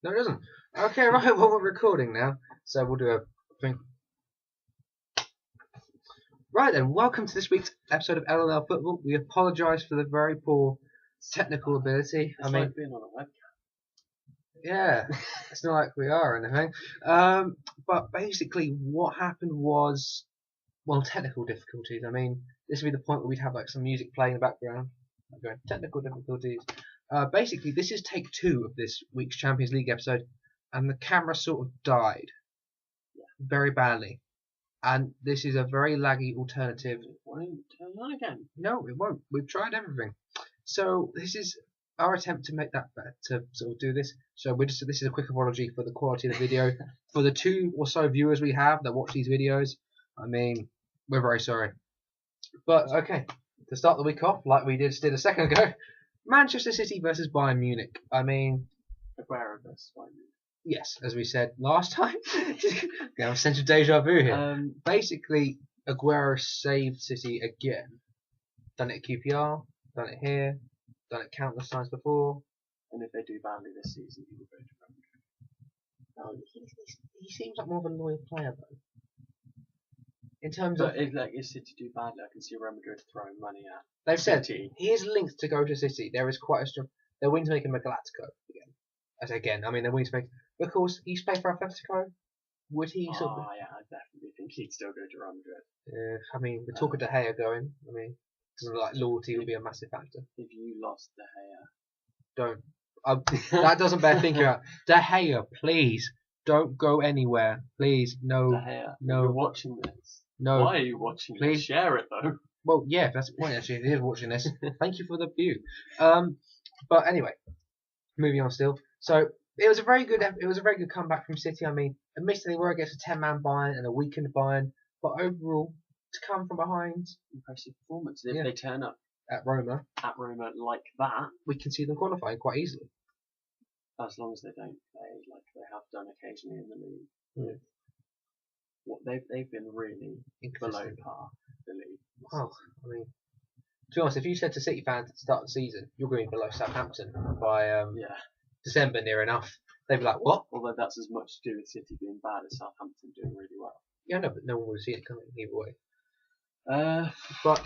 No, it doesn't. Okay, right. Well, we're recording now, so we'll do a thing. Right then, welcome to this week's episode of L&L Football. We apologise for the very poor technical ability. It's like being on a webcam. Yeah, it's not like we are or anything. But basically, what happened was, well, technical difficulties. I mean, this would be the point where we'd have like some music playing in the background. Going technical difficulties. Basically, this is take 2 of this week's Champions League episode, and the camera sort of died very badly. And this is a very laggy alternative. It won't turn on again. No, it won't. We've tried everything. So this is our attempt to make that better, to sort of do this. So this is a quick apology for the quality of the video. For the 2 or so viewers we have that watch these videos, I mean, we're very sorry. But okay, to start the week off, like we did a second ago, Manchester City versus Bayern Munich. I mean, Aguero versus Bayern Munich. yes, as we said last time, we have a sense of deja vu here. Basically, Aguero saved City again. Done it at QPR, done it here, done it countless times before. And if they do badly this season, he will go to Real Madrid. He seems like more of a loyal player though. In terms of, if City do badly, I can see Real Madrid throwing money at. they've said City. he is linked to go to City. There is quite a strong. They're willing to make him a Galactico again. As again, I mean, they're willing to make. Of course, he's played for Atletico. Would he sort of? Yeah, I definitely think he'd still go to Real Madrid. I mean, the talk of De Gea going. I mean, doesn't like loyalty would be a massive factor. If you lost De Gea, don't. That doesn't bear thinking about. De Gea, please don't go anywhere. Please, no. De Gea, no. you're watching this. No. Why are you watching Please. this? Share it though. Well, yeah, that's the point actually. If he is watching this, thank you for the view. But anyway, moving on still. So it was a very good comeback from City. I mean, admittedly, they were against a 10-man Bayern and a weakened Bayern, but overall, to come from behind, Impressive performance. If they turn up at Roma like that, we can see them qualifying quite easily. As long as they don't play like they have done occasionally in the league. Yeah. What they've been really below par the league. Well, I mean, to be honest, if you said to City fans at the start of the season, you're going below Southampton by December near enough, they'd be like, what? Although that's as much to do with City being bad as Southampton doing really well. Yeah, no, but no one would see it coming either way. But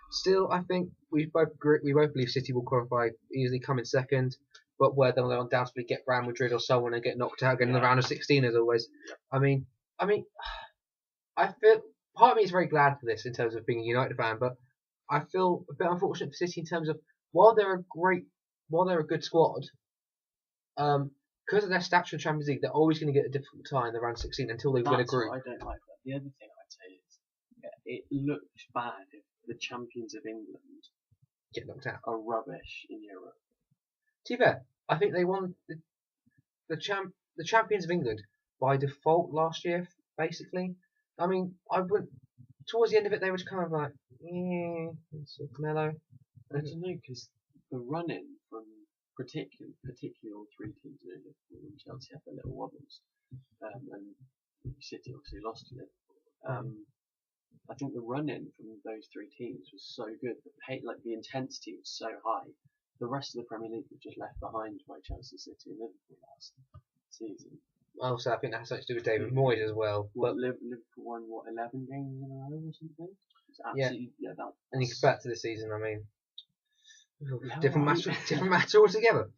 still, I think we both believe City will qualify easily, come in second, but where they'll undoubtedly get Real Madrid or someone and get knocked out again in the round of 16 as always. I mean, I feel part of me is very glad for this in terms of being a United fan, but I feel a bit unfortunate for City in terms of while they're a good squad, because of their stature in Champions League, they're always going to get a difficult time in the round 16 until they win a group. I don't like that. The other thing I'd say is it looks bad if the champions of England get knocked out. Are rubbish in Europe. To be fair, I think they won the champions of England by default last year, basically. I mean, towards the end of it, they were kind of like, it's sort of mellow. I don't know, because the run-in from particularly all 3 teams, Liverpool and Chelsea had their little wobbles, and City obviously lost to Liverpool. I think the run-in from those 3 teams was so good, the intensity was so high. The rest of the Premier League was just left behind by Chelsea, City, and Liverpool last season. Also, I think that has something to do with David Moyes as well. But Liverpool won 11 games in a row or something. And you compare that to this season, I mean, different matter altogether.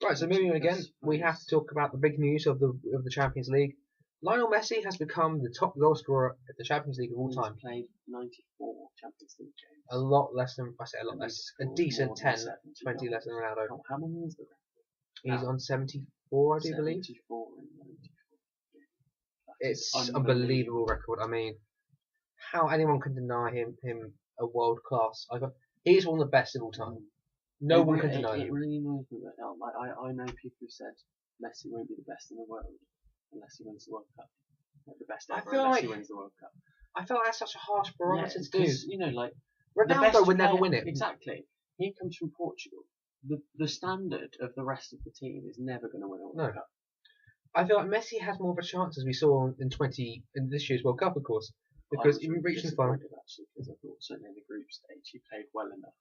Right, so moving on again, we have to talk about the big news of the Champions League. Lionel Messi has become the top goal scorer at the Champions League of all time. He's played 94 Champions League games. A lot less than, a decent 10, 20 less than Ronaldo. How many is the record? He's on 74, I do believe. 74 in 94. It's unbelievable record. I mean, how anyone can deny him a world class? He's one of the best of all time. No one can deny him. It really annoys me that I know people who said Messi won't be the best in the world unless he wins the World Cup. The best ever unless he wins the World Cup. I feel like that's such a harsh barometer to do. Ronaldo would never win it. Exactly. He comes from Portugal. The standard of the rest of the team is never going to win a World Cup. I feel like Messi has more of a chance, as we saw in this year's World Cup, of course, because he reached the final. Actually, because I thought certainly in the group stage he played well enough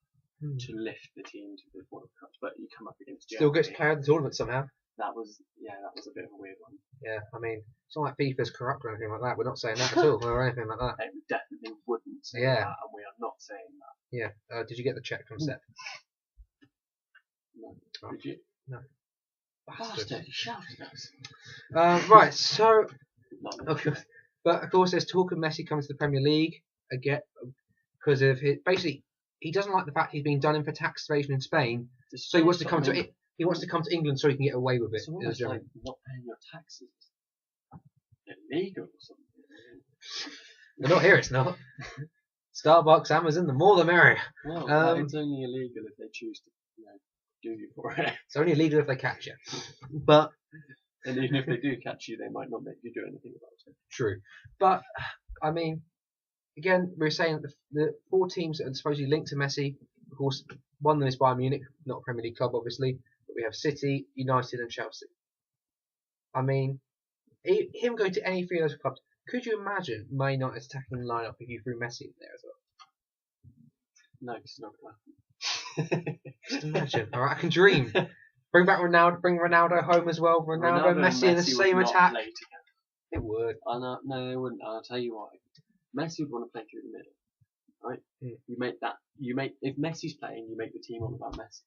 to lift the team to the World Cup, but you come up against Germany. Still gets player of the tournament somehow. that was a bit of a weird one. Yeah, I mean, it's not like FIFA's corrupt or anything like that. We're not saying that at all, or anything like that. They definitely wouldn't say Yeah. that, and we are not saying that. Yeah. Did you get the check from Seth? No. Oh. Did you? No. Bastard, he shouted at us. Right, so, Not okay, but of course there's talk of Messi coming to the Premier League again because of his, basically, he doesn't like the fact he's being done in for tax evasion in Spain, so he wants to come to it. He wants to come to England so he can get away with it. It's almost like not paying your taxes. Illegal or something. They're not here, it's not. Starbucks, Amazon, the more the merrier. Well, it's only illegal if they choose to, do you for it. It's only illegal if they catch you. But and even if they do catch you, they might not make you do anything about it. True. But, I mean, again, we're saying that the 4 teams that are supposedly linked to Messi, of course, one of them is Bayern Munich, not a Premier League club, obviously. But we have City, United, and Chelsea. I mean, him going to any 3 of those clubs, could you imagine Man United's attacking lineup if you threw Messi in there as well? No, it's not going to happen. Just imagine. Alright, I can dream. Bring back Ronaldo, bring Ronaldo home as well. Ronaldo and Messi in the same would attack. Not play together. It would. No, they wouldn't. I'll tell you why. Messi would want to play through the middle, right? Mm. If Messi's playing, you make the team all about Messi.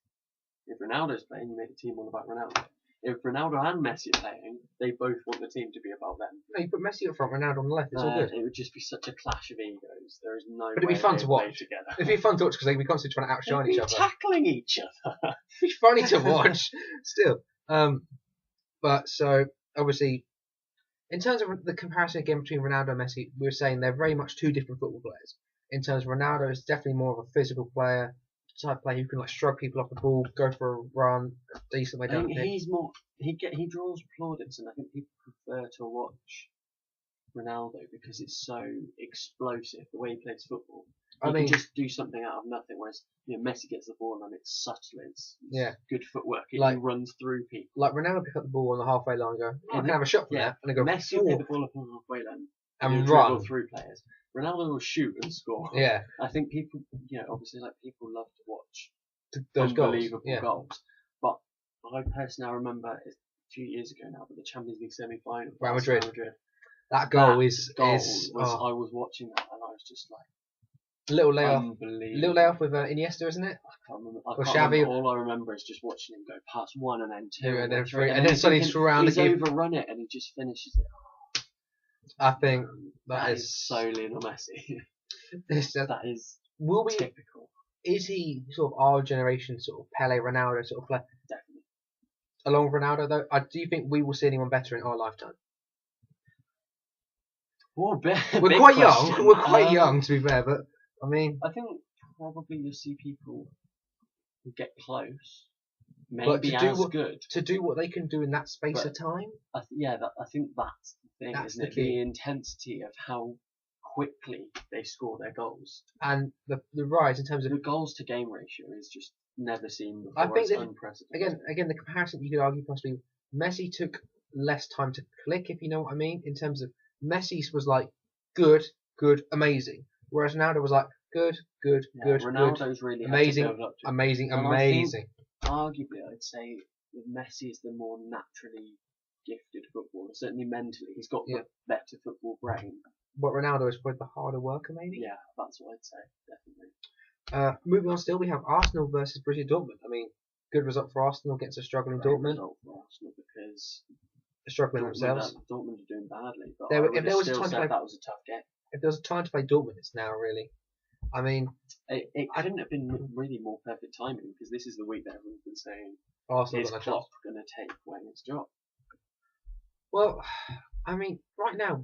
If Ronaldo's playing, you make the team all about Ronaldo. If Ronaldo and Messi are playing, they both want the team to be about them. No, you put Messi up front, Ronaldo on the left. It's all good. It would just be such a clash of egos. There is no. But it'd be fun to watch. Together. It'd be fun to watch because they'd be constantly trying to outshine each other. Tackling each other. It'd be funny to watch. Still. But so obviously, in terms of the comparison again between Ronaldo and Messi, we were saying they're very much 2 different football players. In terms of Ronaldo, is definitely more of a physical player, type of player who can like shrug people off the ball, go for a run, a decent way down. I think he's more. He draws plaudits, and I think people prefer to watch Ronaldo because it's so explosive the way he plays football. He can just do something out of nothing, whereas Messi gets the ball and it's subtle, it's good footwork. He runs through people. Like Ronaldo pick up the ball on the halfway line and go, I can have a shot from there, and then go. Messi will pick the ball up on the halfway line and run through players. Ronaldo will shoot and score. Yeah. I think people, obviously, people love to watch those unbelievable goals. But I personally, I remember a few years ago now, but the Champions League semi-final, Real Madrid. That goal is. I was watching that and I was just like. Little layoff with Iniesta, isn't it? I can't remember. Or Xavi. All I remember is just watching him go past 1 and then 2 and then 3, and then suddenly surround he's overrun it and he just finishes it. I think that is so Lionel Messi. That is typical. Is he sort of our generation, sort of Pele, Ronaldo sort of player? Definitely. Along with Ronaldo, though, do you think we will see anyone better in our lifetime? We're quite young. We're quite young, to be fair, but I mean, I think probably you'll see people who get close, maybe good to do what they can do in that space of time. I think that's the thing, isn't it? The intensity of how quickly they score their goals and the rise in terms of the goals to game ratio is just never seen before. I think it's unprecedented. Again, the comparison you could argue possibly Messi took less time to click, if you know what I mean. In terms of Messi's was like good, amazing. Whereas Ronaldo was like good. Ronaldo's really amazing. Arguably, I'd say that Messi is the more naturally gifted footballer. Certainly mentally, he's got the better football brain. But Ronaldo is probably the harder worker, maybe. Yeah, that's what I'd say, definitely. Moving on, still we have Arsenal versus Borussia Dortmund. I mean, good result for Arsenal against a struggling Dortmund. Result for Arsenal because they're struggling themselves. Dortmund are doing badly, but if there was a time to play, that was a tough game. If there was a time to play Dortmund, it's now really. I mean, it couldn't have been really more perfect timing because this is the week that everyone's been saying Arsenal is Klopp going to take Wenger's job. Well, I mean, right now,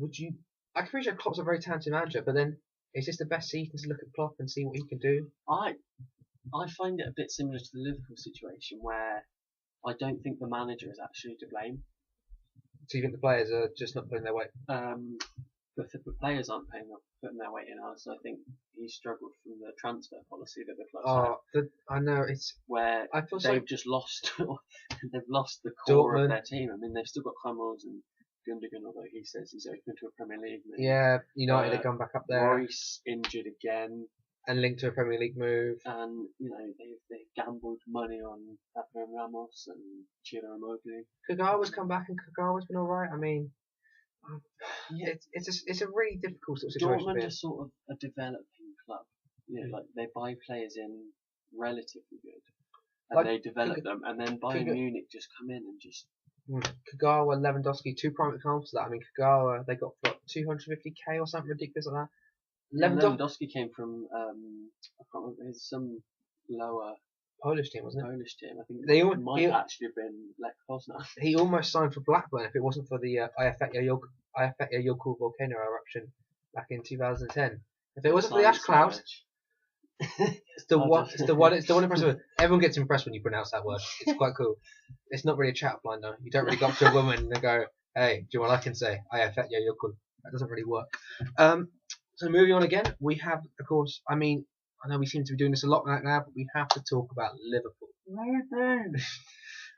I can appreciate Klopp's a very talented manager, but then is this the best season to look at Klopp and see what he can do? I find it a bit similar to the Liverpool situation where I don't think the manager is actually to blame. So you think the players are just not putting their weight? The players aren't putting their weight in. So I think he struggled from the transfer policy that the clubs have. I know it's where I feel they've just lost. They've lost the core of their team. I mean, they've still got Hummels and Gundogan, although he says he's open to a Premier League. Yeah, United have gone back up there. Royce injured again. and linked to a Premier League move. And they gambled money on Abraham Ramos and Ciro Immobile. Kagawa's come back, and Kagawa's been all right. I mean, it's a really difficult sort of situation. Dortmund are sort of a developing club. Like they buy players in relatively good, and they develop them, and then Bayern Munich just come in and just. Kagawa, Lewandowski, two prime examples of that. I mean, Kagawa, they got for 250k or something ridiculous like that. Lewandowski came from I can't remember, some lower Polish team, wasn't it? Polish team. I think he might actually have been Lech Poznan. He almost signed for Blackburn if it wasn't for the Ayafetya Yokul volcano eruption back in 2010. If it wasn't for the ash clouds, it's the one impressive. Everyone gets impressed when you pronounce that word. It's quite cool. It's not really a chat line though. You don't really go up to a woman and go, "Hey, do you want I can say Ayafetya Yokul?" That doesn't really work. So moving on again, we have, of course, I mean, I know we seem to be doing this a lot right now, but we have to talk about Liverpool.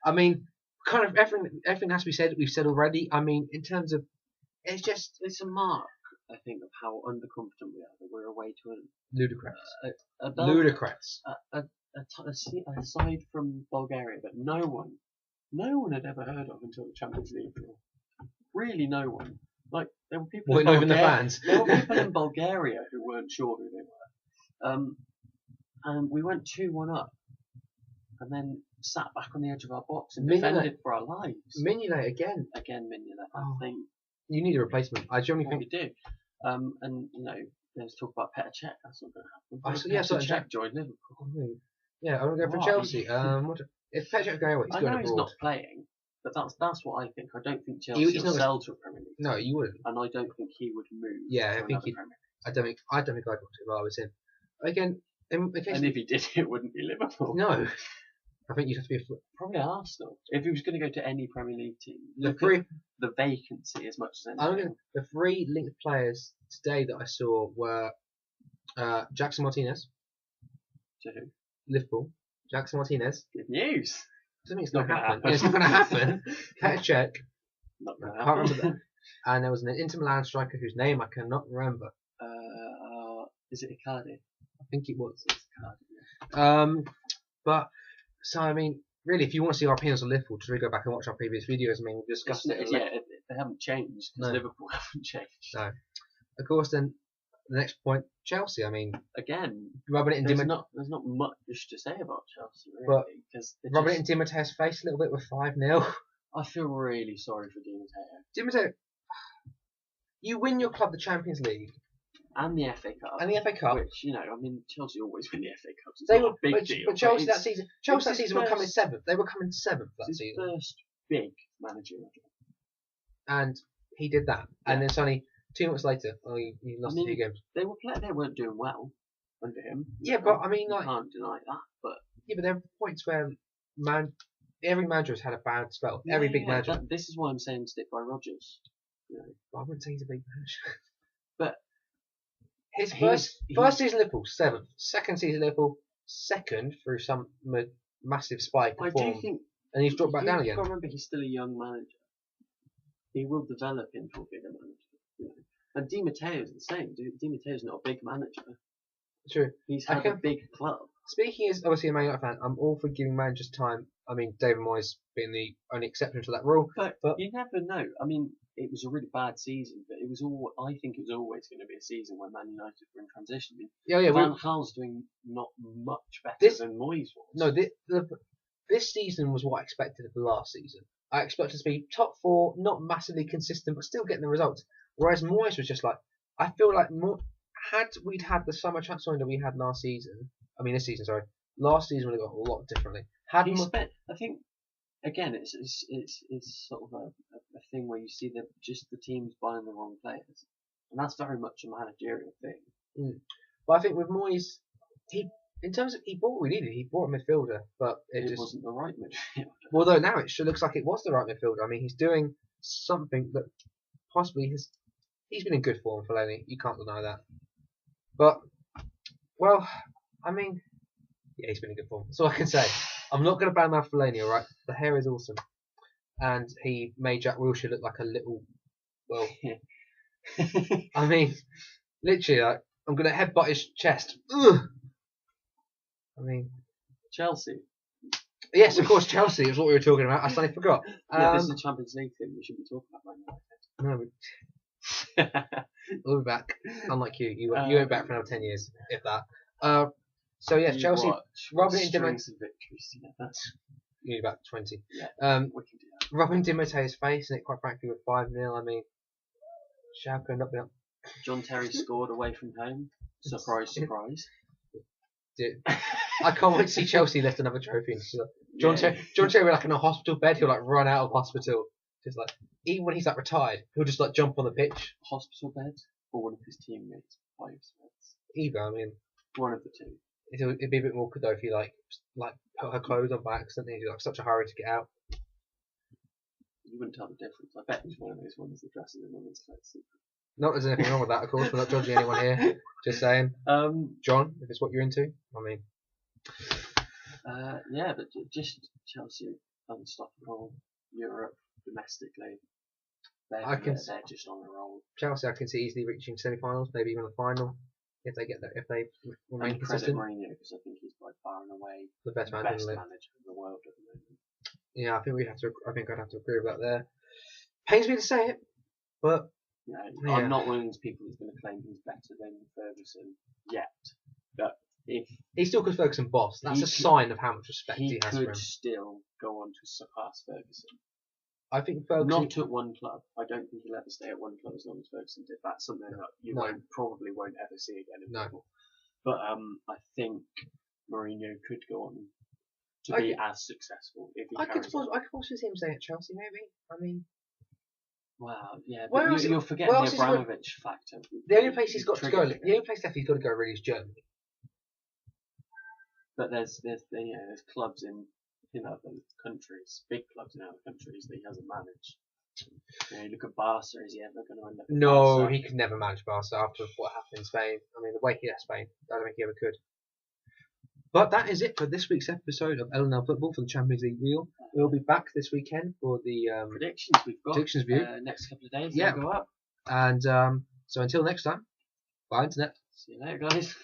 I mean, kind of everything has to be said. We've said already. I mean, in terms of, it's a mark, I think, of how underconfident we are that we're away to ludicrous. Ludicrous. Aside from Bulgaria, that no one had ever heard of until the Champions League. Really, no one. Like there were people. Not even the fans. There were people in Bulgaria who weren't sure who they were. And we went 2-1 up, and then sat back on the edge of our box and defended for our lives. Mignolet again. Mignolet. I think you need a replacement. I generally think we do. And let's talk about Petr Cech. That's not going to happen. Petr Cech joined Liverpool. Yeah, I'm going to go for Chelsea. If Petr Cech going away, I know he's not playing, but that's what I think. I don't think Chelsea will sell to a Premier League. No, you wouldn't. And I don't think he would move. Yeah, I think I don't think I'd want to if I was him. Again, and if he did, it wouldn't be Liverpool. No, I think you'd have to be probably Arsenal. If he was going to go to any Premier League team, look at the vacancy as much as anything. The three linked players today that I saw were Jackson Martinez. To who? Liverpool. Jackson Martinez. Good news. Doesn't mean it's not going to happen. It's not going to happen. Petr Cech. Not going to happen. Can't remember that. And there was an Inter Milan striker whose name I cannot remember. Is it Icardi? I think it was. It's Icardi. Yeah. But so I mean, really, if you want to see our opinions on Liverpool, just really go back and watch our previous videos. I mean, we've discussed it. Yeah, they haven't changed because Liverpool haven't changed. No. Of course, then the next point, Chelsea. I mean, again, rubbing it in there's not much to say about Chelsea, really. Because rubbing it in Di Matteo's face a little bit with 5-0. I feel really sorry for Di Matteo. Di Matteo, you win your club the Champions League. And the FA Cup. Which, I mean, Chelsea always win the FA Cups. It's not a big deal. But Chelsea that season were coming seventh. They were coming seventh that season. His first big managerial job. And he did that. Yeah. And then suddenly, 2 months later, he lost a few games. They weren't doing well under him. Yeah, but I mean, you can't deny that. But yeah, but there are points where every manager has had a bad spell. Every big manager. This is why I'm saying stick by Rodgers. I wouldn't say he's a big manager. But his first season Liverpool, 7th. Second season Liverpool, 2nd through some massive spike of form. Do think, and he's dropped back down again. You've got to remember, he's still a young manager. He will develop into a bigger manager. And Di Matteo is the same. Di Matteo is not a big manager. True. He's had a big club. Speaking as obviously a Man United fan, I'm all for giving managers time. I mean, David Moyes being the only exception to that rule. But you never know. I mean, it was a really bad season, but I think it was always going to be a season where Man United were in transition. Van Gaal's doing not much better than Moyes was. No, this season was what I expected of the last season. I expected to be top 4, not massively consistent, but still getting the results. Whereas Moyes was just like, I feel like had we'd had the summer transfer window we had last season, last season would have gone a lot differently. I think, again, it's sort of a thing where you see the teams buying the wrong players, and that's very much a managerial thing. But I think with Moyes, he bought what we needed. He bought a midfielder, but it wasn't the right midfielder. Although now it sure looks like it was the right midfielder. I mean, he's doing something that possibly he's been in good form for Lenny. You can't deny that. But I mean, yeah, he's been in good form. That's all I can say. I'm not going to badmouth Fellaini, alright? The hair is awesome. And he made Jack Wilshere look like a little, I mean, literally, like, I'm going to headbutt his chest. Ugh. I mean, Chelsea. yes, of course, Chelsea is what we were talking about. I suddenly forgot. Yeah, this is a Champions League thing. We should be talking about Man No, United. we'll be back. Unlike you, you went back for another 10 years, if that. So yes, You Chelsea watch rubbing in strings of victories together. you about 20. Yeah, we can do that. Rubbing Di Matteo's face in it, quite frankly, with 5-0. I mean, Schalke not been up. John Terry scored away from home. Surprise, surprise. Dude, I can't wait to see Chelsea lift another trophy. And stuff. John Terry, like in a hospital bed, he'll like run out of hospital. Just like, even when he's like retired, he'll just like jump on the pitch. Hospital bed or one of his teammates' wives' beds? Either, I mean, one of the two. It'd be a bit more awkward though if you like put her clothes on by accident and you're like such a hurry to get out. You wouldn't tell the difference. I bet it's one of those ones that dresses in women's clothes. Not that there's anything wrong with that, of course. We're not judging anyone here. Just saying. John, if it's what you're into, I mean. Yeah, but just Chelsea unstoppable. Europe domestically, they're just on a roll. Chelsea, I can see easily reaching semi-finals, maybe even a final, if they get there, if they remain consistent. Mourinho, because I think he's by far and away the best manager in the world at the moment. Yeah, I think I'd have to agree with that there. Pains me to say it, but yeah. I'm not one of those people who's going to claim he's better than Ferguson yet. But if he still calls Ferguson boss, that's a sign of how much respect he has for him. He could still go on to surpass Ferguson. I think Ferguson... Not at one club. I don't think he'll ever stay at one club as long as Ferguson did. That's something that you probably won't ever see again in football. But I think Mourinho could go on to be as successful if he I could also see him staying at Chelsea, maybe. I mean... Wow, yeah, but you're forgetting the Abramovich factor. The only place he's got to go, the only place left he's got to go really is Germany. But there's clubs in other countries, big clubs in other countries that he hasn't managed. You look at Barca, is he ever going to end up? No, he could never manage Barca after what happened in Spain. I mean, the way he left Spain, I don't think he ever could. But that is it for this week's episode of L&L Football for the Champions League Wheel. We'll be back this weekend for the predictions we've got. Predictions view. Next couple of days, yeah. They'll go up. And so until next time, bye internet. See you later, guys.